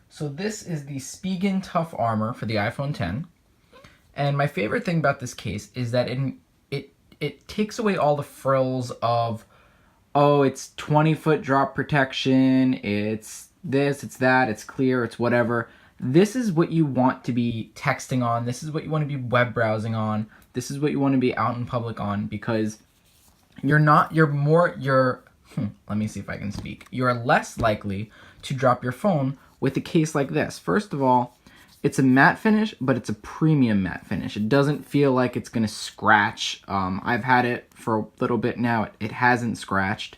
So this is the Spigen Tough Armor for the iPhone X. And my favorite thing about this case is that it takes away all the frills of, oh, it's 20-foot drop protection, it's this, it's that, it's clear, it's whatever. This is what you want to be texting on. This is what you want to be web browsing on. This is what you want to be out in public on, because you're let me see if I can speak. You're less likely to drop your phone with a case like this. First of all, it's a matte finish, but it's a premium matte finish. It doesn't feel like it's gonna scratch. I've had it for a little bit now. It hasn't scratched.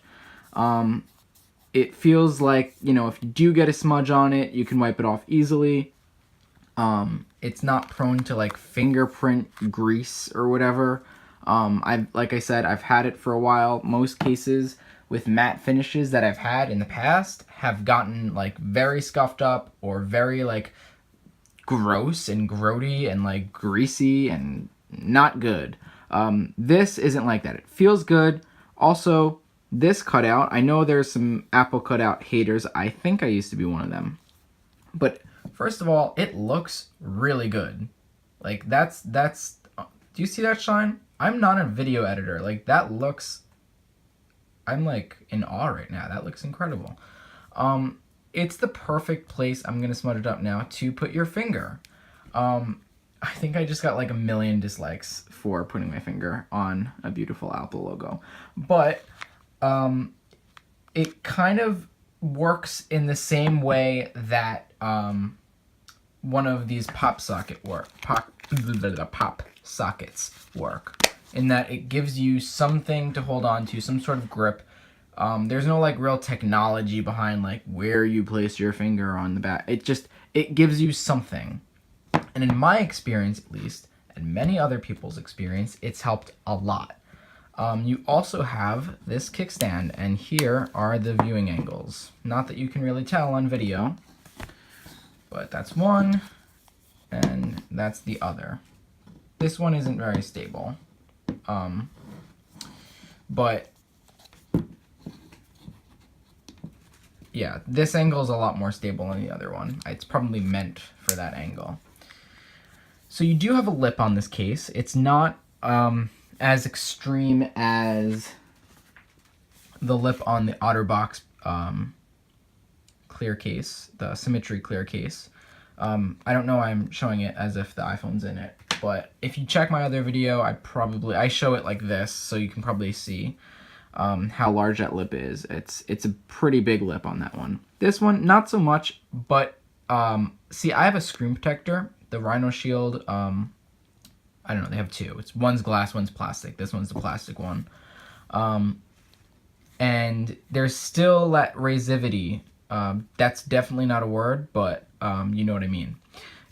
It feels like, you know, if you do get a smudge on it, you can wipe it off easily. It's not prone to like fingerprint grease or whatever. Like I said, I've had it for a while. Most cases with matte finishes that I've had in the past have gotten like very scuffed up or very like gross and grody and like greasy and not good. This isn't like that. It feels good. Also, this cutout, I know there's some Apple cutout haters. I think I used to be one of them. But first of all, it looks really good. Like do you see that shine? I'm not a video editor. Like that looks, I'm like in awe right now. That looks incredible. It's the perfect place, I'm gonna smudge it up now, to put your finger. I think I just got like 1 million dislikes for putting my finger on a beautiful Apple logo. But it kind of works in the same way that one of these pop sockets work, in that it gives you something to hold on to, some sort of grip. There's no like real technology behind like where you place your finger on the back. It gives you something. And in my experience, at least, and many other people's experience, it's helped a lot. You also have this kickstand, and here are the viewing angles. Not that you can really tell on video, but that's one, and that's the other. This one isn't very stable, but yeah, this angle is a lot more stable than the other one. It's probably meant for that angle. So you do have a lip on this case. It's not as extreme as the lip on the OtterBox clear case, the Symmetry clear case. I don't know why I'm showing it as if the iPhone's in it, but if you check my other video, I show it like this, so you can probably see how large that lip is. It's a pretty big lip on that one. This one, not so much, but see, I have a screen protector, the Rhino Shield. I don't know, they have two. One's glass, one's plastic. This one's the plastic one. And there's still that razivity. That's definitely not a word, but you know what I mean.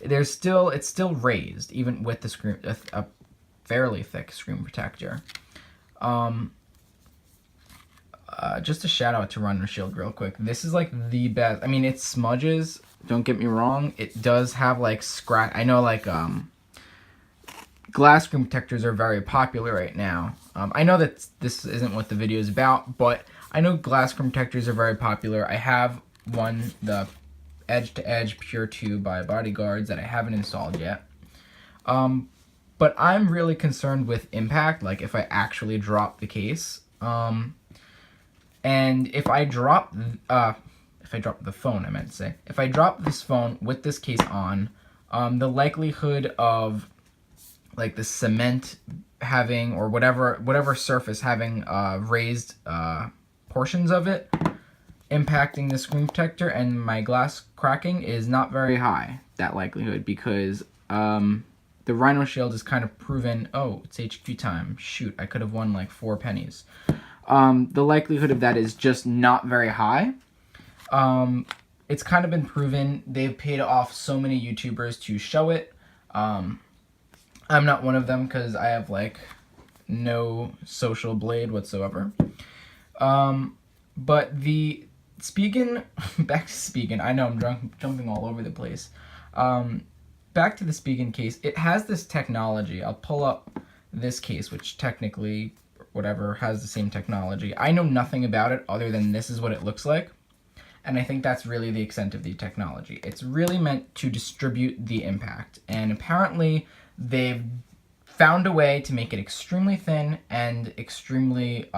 It's still raised, even with the a fairly thick screen protector. Just a shout out to Rhino Shield real quick. This is like the best. I mean, it smudges, don't get me wrong. It does have like scratch. I know like glass screen protectors are very popular right now. I know that this isn't what the video is about, but I know glass screen protectors are very popular. I have one, the Edge to Edge Pure 2 by Bodyguards, that I haven't installed yet. But I'm really concerned with impact, like if I actually drop the case. And if I drop the phone, I meant to say, if I drop this phone with this case on, the likelihood of like the cement having, or whatever surface having raised portions of it impacting the screen protector and my glass cracking is not very high, that likelihood, because the Rhino Shield is kind of proven. Oh, it's HQ time. Shoot, I could have won like 4 pennies. The likelihood of that is just not very high. It's kind of been proven. They've paid off so many YouTubers to show it. I'm not one of them because I have like no social blade whatsoever. But the Spigen, back to Spigen. I know I'm jumping all over the place. Back to the Spigen case. It has this technology. I'll pull up this case, which technically, whatever, has the same technology. I know nothing about it other than this is what it looks like. And I think that's really the extent of the technology. It's really meant to distribute the impact. And apparently they've found a way to make it extremely thin and extremely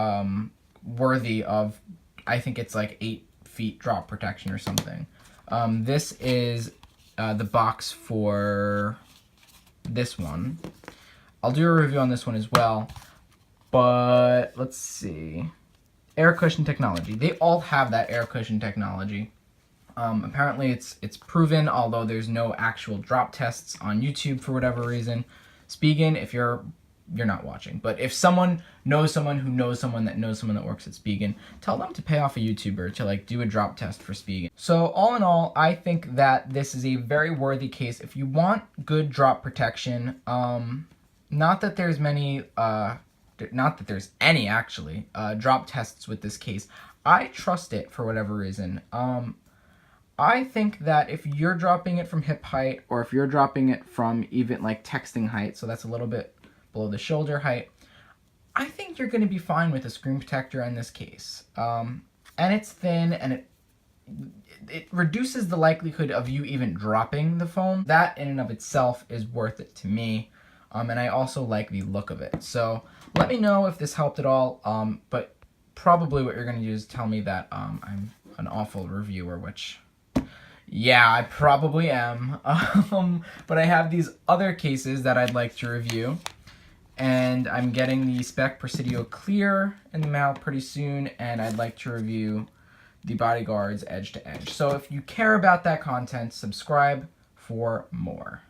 worthy of, I think it's like 8 feet drop protection or something. This is the box for this one. I'll do a review on this one as well, but let's see. Air cushion technology. They all have that air cushion technology. Apparently it's proven, although there's no actual drop tests on YouTube for whatever reason. Spigen, if you're not watching, but if someone knows someone who knows someone that knows someone that works at Spigen, tell them to pay off a YouTuber to like do a drop test for Spigen. So all in all, I think that this is a very worthy case. If you want good drop protection, not that there's any actually drop tests with this case. I trust it for whatever reason. I think that if you're dropping it from hip height, or if you're dropping it from even like texting height, so that's a little bit below the shoulder height, I think you're going to be fine with a screen protector in this case. And it's thin, and it reduces the likelihood of you even dropping the phone. That in and of itself is worth it to me. And I also like the look of it. So let me know if this helped at all. But probably what you're going to do is tell me that I'm an awful reviewer, which, yeah, I probably am. But I have these other cases that I'd like to review. And I'm getting the Spec Presidio Clear in the mail pretty soon. And I'd like to review the Bodyguards Edge to Edge. So if you care about that content, subscribe for more.